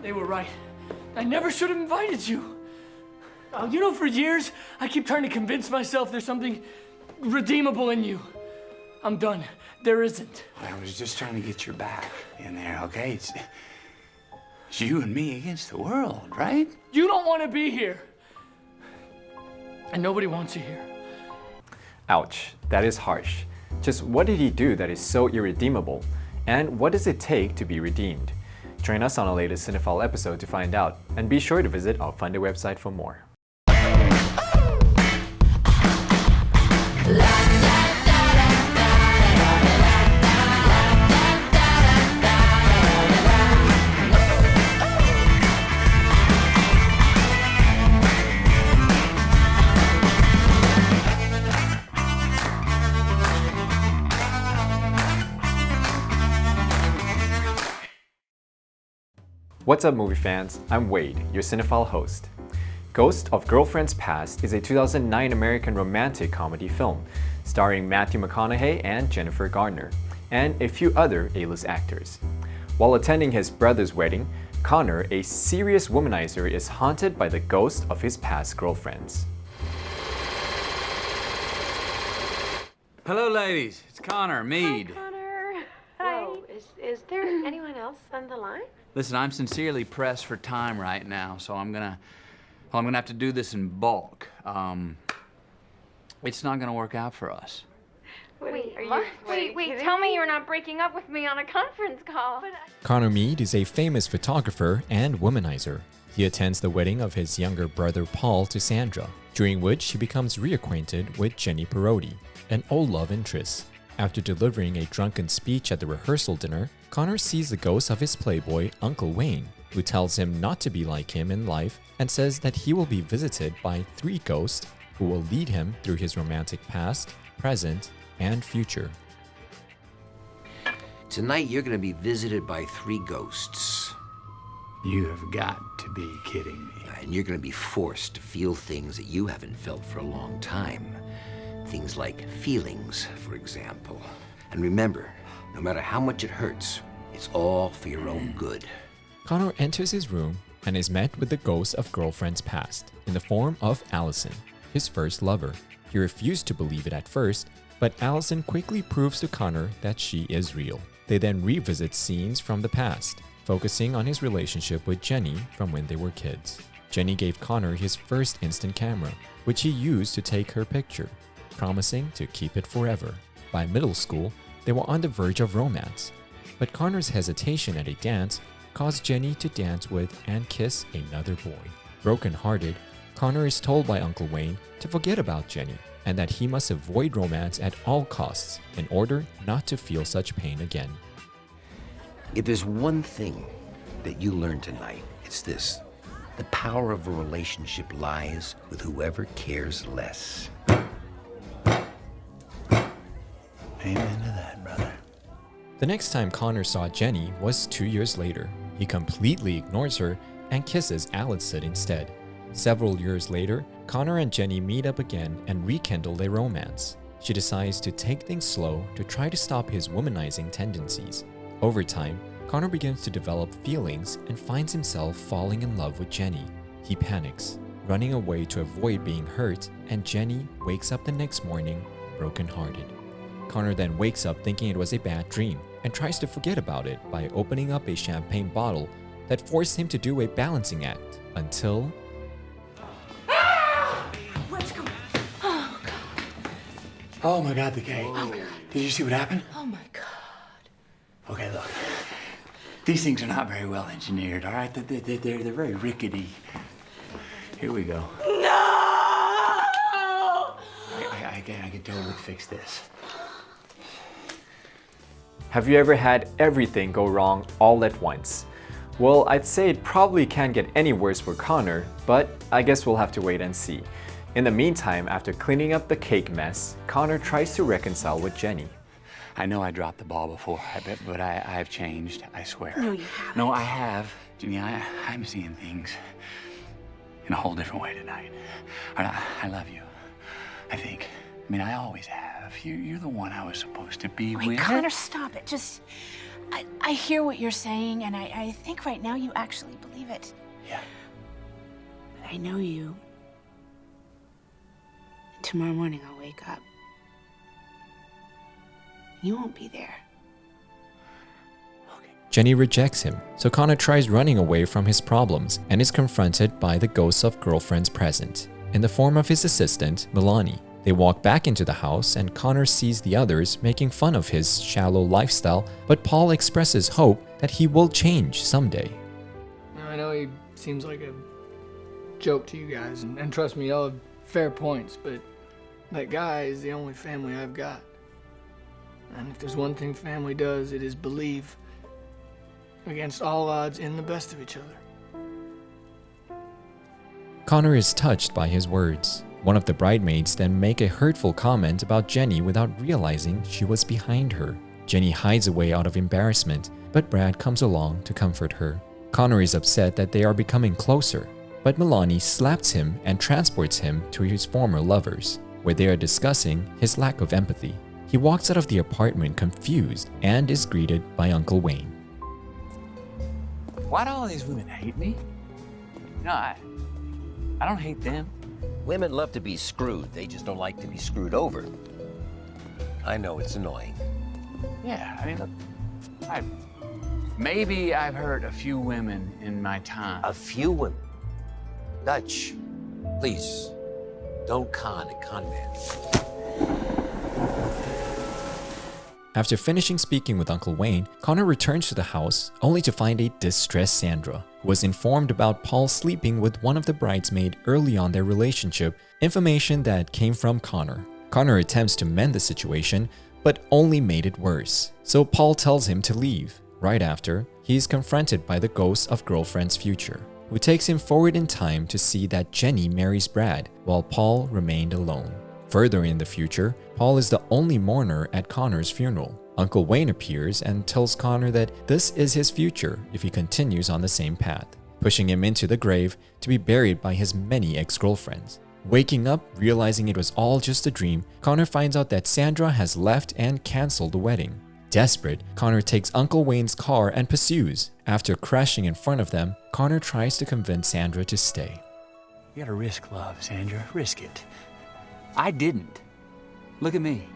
They were right. I never should have invited you. Oh, you know, for years, I keep trying to convince myself there's something redeemable in you. I'm done. There isn't. I was just trying to get your back in there, okay? It's you and me against the world, right? You don't want to be here. And nobody wants you here. Ouch, that is harsh. Just what did he do that is so irredeemable? And what does it take to be redeemed? Join us on our latest Cinephile episode to find out, and be sure to visit our Funday website for more. What's up, movie fans? I'm Wade, your Cinephile host. Ghost of Girlfriends Past is a 2009 American romantic comedy film starring Matthew McConaughey and Jennifer Garner, and a few other A-list actors. While attending his brother's wedding, Connor, a serious womanizer, is haunted by the ghost of his past girlfriends. Hello, ladies. It's Connor Mead. Hi, Connor. Hi. Whoa, is there anyone else on the line? Listen, I'm sincerely pressed for time right now, so I'm gonna have to do this in bulk. It's not gonna work out for us. Wait, tell me you're not breaking up with me on a conference call. Connor Mead is a famous photographer and womanizer. He attends the wedding of his younger brother Paul to Sandra, during which he becomes reacquainted with Jenny Perotti, an old love interest. After delivering a drunken speech at the rehearsal dinner, Connor sees the ghost of his playboy, Uncle Wayne, who tells him not to be like him in life and says that he will be visited by 3 ghosts who will lead him through his romantic past, present, and future. Tonight you're going to be visited by 3 ghosts. You have got to be kidding me. And you're going to be forced to feel things that you haven't felt for a long time. Things like feelings, for example. And remember, no matter how much it hurts, it's all for your own good. Connor enters his room and is met with the ghost of Girlfriends Past in the form of Allison, his first lover. He refused to believe it at first, but Allison quickly proves to Connor that she is real. They then revisit scenes from the past, focusing on his relationship with Jenny from when they were kids. Jenny gave Connor his first instant camera, which he used to take her picture, promising to keep it forever. By middle school, they were on the verge of romance, but Connor's hesitation at a dance caused Jenny to dance with and kiss another boy. Broken-hearted, Connor is told by Uncle Wayne to forget about Jenny and that he must avoid romance at all costs in order not to feel such pain again. If there's one thing that you learn tonight, it's this. The power of a relationship lies with whoever cares less. Amen to that, brother. The next time Connor saw Jenny was 2 years later. He completely ignores her and kisses Allison instead. Several years later, Connor and Jenny meet up again and rekindle their romance. She decides to take things slow to try to stop his womanizing tendencies. Over time, Connor begins to develop feelings and finds himself falling in love with Jenny. He panics, running away to avoid being hurt, and Jenny wakes up the next morning brokenhearted. Connor then wakes up thinking it was a bad dream and tries to forget about it by opening up a champagne bottle that forced him to do a balancing act until... What's going Oh my God, the gate. Did you see what happened? Oh my God. Okay, look. These things are not very well engineered, all right? They're very rickety. Here we go. No! I can totally fix this. Have you ever had everything go wrong all at once? Well, I'd say it probably can't get any worse for Connor, but I guess we'll have to wait and see. In the meantime, after cleaning up the cake mess, Connor tries to reconcile with Jenny. I know I dropped the ball before, but I've changed, I swear. No, you haven't. No, I have. Jenny, I'm seeing things in a whole different way tonight. I love you, I think. I mean, I always have. Jeff, you're the one I was supposed to be Wait, with. Connor, stop it. Just, I hear what you're saying, and I think right now you actually believe it. Yeah. But I know you. Tomorrow morning I'll wake up. You won't be there. Jenny rejects him, so Connor tries running away from his problems and is confronted by the ghosts of girlfriends present, in the form of his assistant, Milani. They walk back into the house and Connor sees the others making fun of his shallow lifestyle, but Paul expresses hope that he will change someday. I know he seems like a joke to you guys, and trust me, y'all have fair points, but that guy is the only family I've got. And if there's one thing family does, it is believe against all odds in the best of each other. Connor is touched by his words. One of the bridesmaids then make a hurtful comment about Jenny without realizing she was behind her. Jenny hides away out of embarrassment, but Brad comes along to comfort her. Connor is upset that they are becoming closer, but Milani slaps him and transports him to his former lovers, where they are discussing his lack of empathy. He walks out of the apartment confused and is greeted by Uncle Wayne. Why do all these women hate me? No, I don't hate them. Women love to be screwed. They just don't like to be screwed over. I know it's annoying. Yeah, I mean, look, maybe I've hurt a few women in my time. A few women. Dutch, please, don't con a con man. After finishing speaking with Uncle Wayne, Connor returns to the house only to find a distressed Sandra, who was informed about Paul sleeping with one of the bridesmaids early on their relationship, information that came from Connor. Connor attempts to mend the situation, but only made it worse. So Paul tells him to leave. Right after, he is confronted by the ghost of girlfriend's future, who takes him forward in time to see that Jenny marries Brad, while Paul remained alone. Further in the future, Paul is the only mourner at Connor's funeral. Uncle Wayne appears and tells Connor that this is his future if he continues on the same path, pushing him into the grave to be buried by his many ex-girlfriends. Waking up, realizing it was all just a dream, Connor finds out that Sandra has left and canceled the wedding. Desperate, Connor takes Uncle Wayne's car and pursues. After crashing in front of them, Connor tries to convince Sandra to stay. You gotta risk love, Sandra. Risk it. I didn't. Look at me.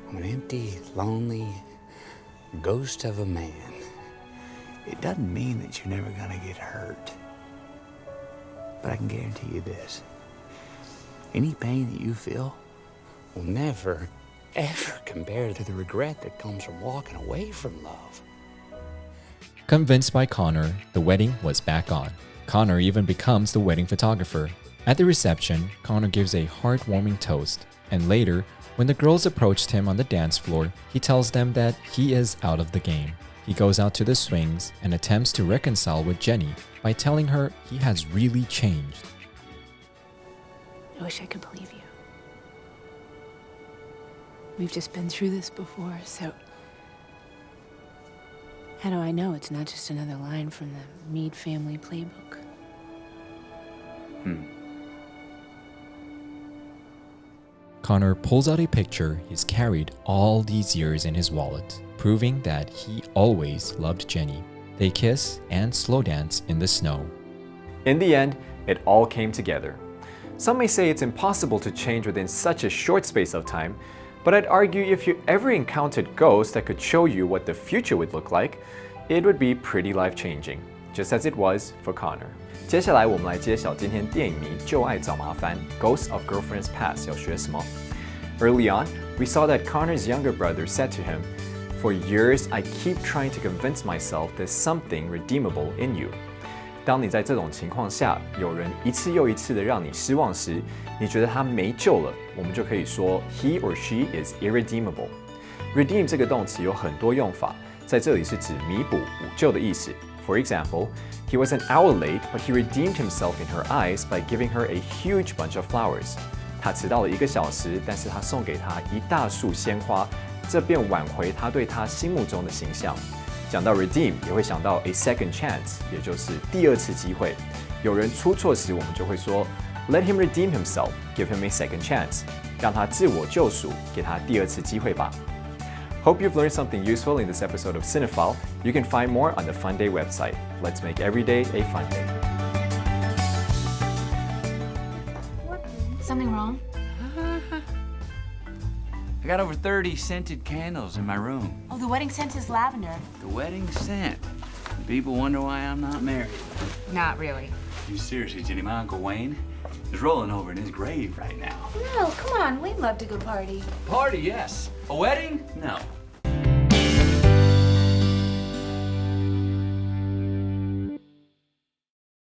I'm an empty, lonely ghost of a man. It doesn't mean that you're never gonna get hurt. But I can guarantee you this. Any pain that you feel Will never, ever compare to the regret that comes from walking away from love. Convinced by Connor, the wedding was back on. Connor even becomes the wedding photographer. At the reception, Connor gives a heartwarming toast, and later, when the girls approached him on the dance floor, he tells them that he is out of the game. He goes out to the swings and attempts to reconcile with Jenny by telling her he has really changed. I wish I could believe you. We've just been through this before, so how do I know it's not just another line from the Meade family playbook? Connor pulls out a picture he's carried all these years in his wallet, proving that he always loved Jenny. They kiss and slow dance in the snow. In the end, it all came together. Some may say it's impossible to change within such a short space of time, but I'd argue if you ever encountered ghosts that could show you what the future would look like, it would be pretty life-changing, just as it was for Connor. 接下来我们来揭晓今天电影迷就爱找麻烦 Ghosts of Girlfriend's Past 要学什么。 Early on, we saw that Connor's younger brother said to him, "For years, I keep trying to convince myself there's something redeemable in you." 当你在这种情况下，有人一次又一次的让你失望时，你觉得他没救了，我们就可以说 He or she is irredeemable. Redeem 这个动词有很多用法，在这里是指弥补、补救的意思。For example, he was an hour late, but he redeemed himself in her eyes by giving her a huge bunch of flowers. 他迟到了1个小时，但是他送给她一大束鲜花，这便挽回他对她心目中的形象。讲到 redeem， 也会想到 a second chance， 也就是第2次机会。有人出错时，我们就会说 Let him redeem himself, give him a second chance. 让他自我救赎，给他第二次机会吧。Hope you've learned something useful in this episode of Cinephile. You can find more on the Fun Day website. Let's make every day a fun day. Something wrong? I got over 30 scented candles in my room. Oh, the wedding scent is lavender. The wedding scent. People wonder why I'm not married. Not really. You seriously, Jenny, my Uncle Wayne is rolling over in his grave right now. No, come on. We'd love to go party. Party, yes. A wedding? No.